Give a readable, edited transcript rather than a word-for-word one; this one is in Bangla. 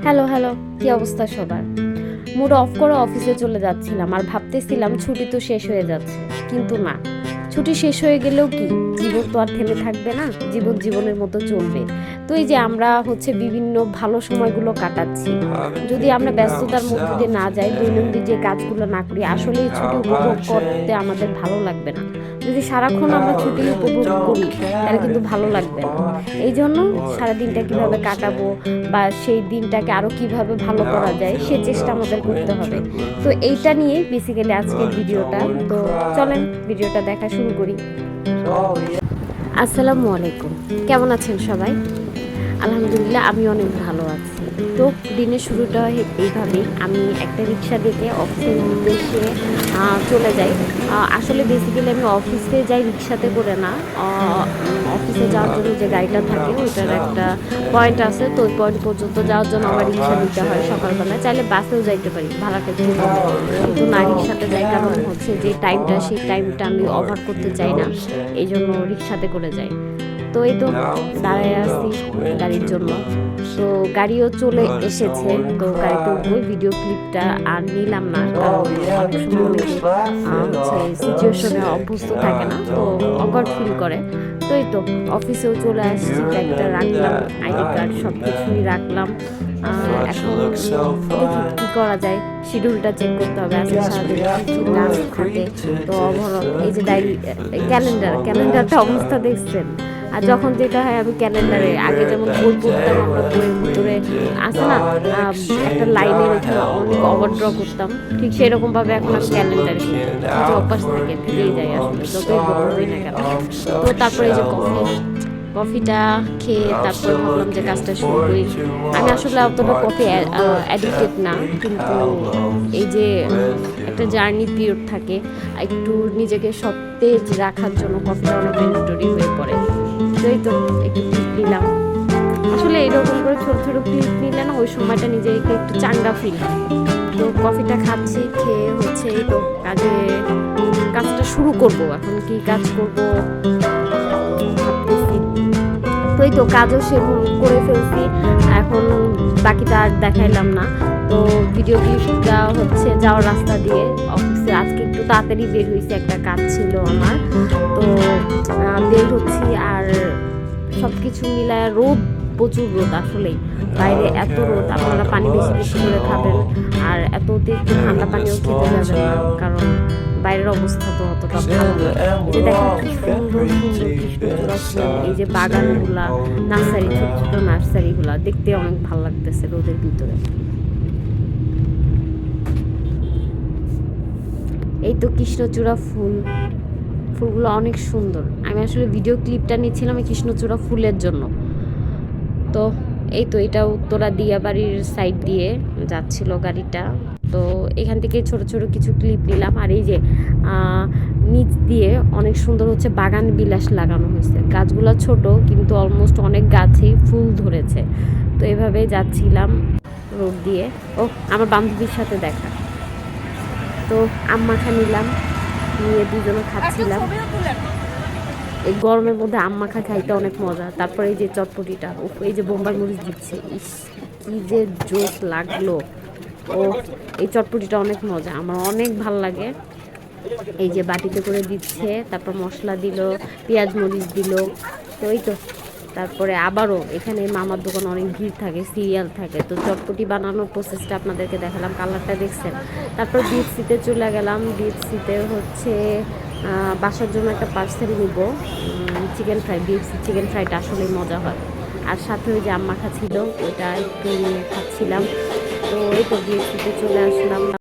হ্যালো হ্যালো, কি অবস্থা সবার? মুড অফ করে অফিসে চলে যাচ্ছিলাম আর ভাবতেছিলাম ছুটি তো শেষ হয়ে যাচ্ছে, কিন্তু না, ছুটি শেষ হয়ে গেলেও কি জীবন তো আর থেমে থাকবে না। জীবন জীবনের মতো চলবে। তো এই যে আমরা বিভিন্ন ভালো সময়গুলো কাটাচ্ছি, যদি আমরা ব্যস্ততার মধ্যে দিয়ে না যাই, দৈনন্দিন যে কাজগুলো না করি, আসলে এই ছুটি উপভোগ করতে আমাদের ভালো লাগবে না। যদি সারাক্ষণ আমরা ছুটি উপভোগ করি তাহলে কিন্তু ভালো লাগবে না। এই জন্য সারাদিনটা কিভাবে কাটাবো বা সেই দিনটাকে আরো কিভাবে ভালো করা যায় সে চেষ্টা আমাদের করতে হবে। তো এইটা নিয়ে বেসিক্যালি আজকের ভিডিওটা। তো চলেন ভিডিওটা দেখা শুরু করি। আসসালামু আলাইকুম, কেমন আছেন সবাই? আলহামদুলিল্লাহ, আমি অনেক ভালো আছি। তো দিনের শুরুটা হয় এইভাবেই, আমি একটা রিক্সা ডেকে অফিসের উদ্দেশ্যে চলে যাই। আসলে বেসিক্যালি আমি অফিসে যাই রিক্সাতে করে না। অফিসে যাওয়ার জন্য যে গাড়িটা থাকে ওইটার একটা পয়েন্ট আছে, তো ওই পয়েন্ট পর্যন্ত যাওয়ার জন্য আমার রিক্সা নিতে হয় সকালবেলা। চাইলে বাসেও যাইতে পারি, ভাড়াটা একটু কম, কিন্তু না, রিক্সাতে যাই। কারণ হচ্ছে যে টাইমটা, সেই টাইমটা আমি ওভার করতে চাই না, এই জন্য রিক্সাতে করে যাই। তো এই তো দাঁড়ায় আছি গাড়ির জন্য। তো গাড়িও চলে এসেছে, তো গাড়িতে উঠবো। ভিডিও ক্লিপটা আর নিলাম না, কারণ অনেক সময় হচ্ছে সিচুয়েশনে অভ্যস্ত থাকে না, তো অকওয়ার্ড ফিল করে। তো এই তো অফিসেও চলে আসছি, ব্যাগটা রাখলাম, আইডি কার্ড সব কিছুই রাখলাম। এখন দেখি কি করা যায়, শিডিউলটা চেক করতে হবে, আজকে সারাদিন কি কাজ থাকে। তো ওভারঅল এই যে ডায়েরি, ক্যালেন্ডারটা অবস্থা দেখছেন। আর যখন যেটা হয়, আমি ক্যালেন্ডারে আগে যেমন বই পড়তাম, আমরা বইয়ের ভিতরে আছে না একটা লাইনের ওখানে অনেক ওভারড্র করতাম, ঠিক সেরকম ভাবে এখন আমি ক্যালেন্ডারে কিছু অভ্যাস থেকেই যায় আসলে, যতই বড় হই না কেন। তো তারপরে এই যে কফিটা খেয়ে তারপর ভাবলাম যে কাজটা শুরু করি। আমি আসলে অতটা কফি অ্যাডিক্টেড না, কিন্তু এই যে একটা জার্নি পিরিয়ড থাকে, একটু নিজেকে সতেজ রাখার জন্য কফিটা অনেক ম্যান্ডেটরি হয়ে পড়ে। তো এই তো একটু ক্লিপ নিলাম। আসলে এরকম করে ছোট ছোট ক্লিপ নিলে না, ওই সময়টা নিজেকে একটু চাঙ্গা ফিল হয়। তো কফিটা খাচ্ছি, খেয়ে হচ্ছে এই তো কাজটা শুরু করব। এখন কি কাজ করব ভাবতেছি। তো এই তো কাজও সেরকম করে ফেলছি, এখন বাকিটা আর দেখাইলাম না। তো ভিডিও ক্লিপটা হচ্ছে যাওয়ার রাস্তা দিয়ে অফিসে, আজকে একটু তাড়াতাড়ি বের হয়েছে, একটা কাজ ছিল আমার। তো বের হচ্ছি, আর সব কিছু মিলায় রোদ, প্রচুর রোদ। আসলেই বাইরে এত রোদ, আপনারা পানি বেশি বেশি করে খাবেন, আর এত অতিরিক্ত ঠান্ডা পানিও খেতে যাবেন না, কারণ বাইরের অবস্থা তো অতটা ভালো না। এই যে দেখেন কি সুন্দর সুন্দর কৃষ্ণচূড়া ফুল, এই যে বাগানগুলা, নার্সারি, ছোট ছোট নার্সারিগুলা দেখতে অনেক ভালো লাগতেছে রোদের ভিতরে। এই তো কৃষ্ণচূড়া ফুলগুলো অনেক সুন্দর। আমি আসলে ভিডিও ক্লিপটা নিচ্ছিলাম এই কৃষ্ণচূড়া ফুলের জন্য। তো এই তো এটা উত্তরা দিয়াবাড়ির সাইড দিয়ে যাচ্ছিল গাড়িটা। তো এখান থেকে ছোট ছোট কিছু ক্লিপ নিলাম। আর এই যে নিচ দিয়ে অনেক সুন্দর হচ্ছে বাগান বিলাস লাগানো হয়েছে, গাছগুলো ছোট কিন্তু অলমোস্ট অনেক গাছেই ফুল ধরেছে। তো এভাবেই যাচ্ছিলাম রোড দিয়ে। ও, আমার বান্ধবীর সাথে দেখা। তো আম মাখা নিলাম, নিয়ে দুজনে খাচ্ছিলাম। এই গরমের মধ্যে আম মাখা খাইতে অনেক মজা। তারপরে এই যে চটপটিটা, এই যে বোম্বাই মরিচ দিচ্ছে, ইস কি যে জোস লাগলো। ও, এই চটপটিটা অনেক মজা, আমার অনেক ভাল লাগে। এই যে বাটিতে করে দিচ্ছে, তারপর মশলা দিল, পেঁয়াজ মরিচ দিল। তো এই তো তারপরে আবারও এখানে মামার দোকানে অনেক ভিড় থাকে, সিরিয়াল থাকে। তো চটপটি বানানোর প্রসেসটা আপনাদেরকে দেখালাম, কালারটা দেখছেন। তারপর বিএফসিতে চলে গেলাম। বিএফসিতে হচ্ছে বাসার জন্য একটা পার্সেল নিব, চিকেন ফ্রাই। বিএফসি চিকেন ফ্রাইটা আসলেই মজা হয়। আর সাথে ওই যে আম মাখা ছিল, ওইটা একটু নিয়ে খাচ্ছিলাম। তো এই তো বিএফসিতে চলে আসলাম।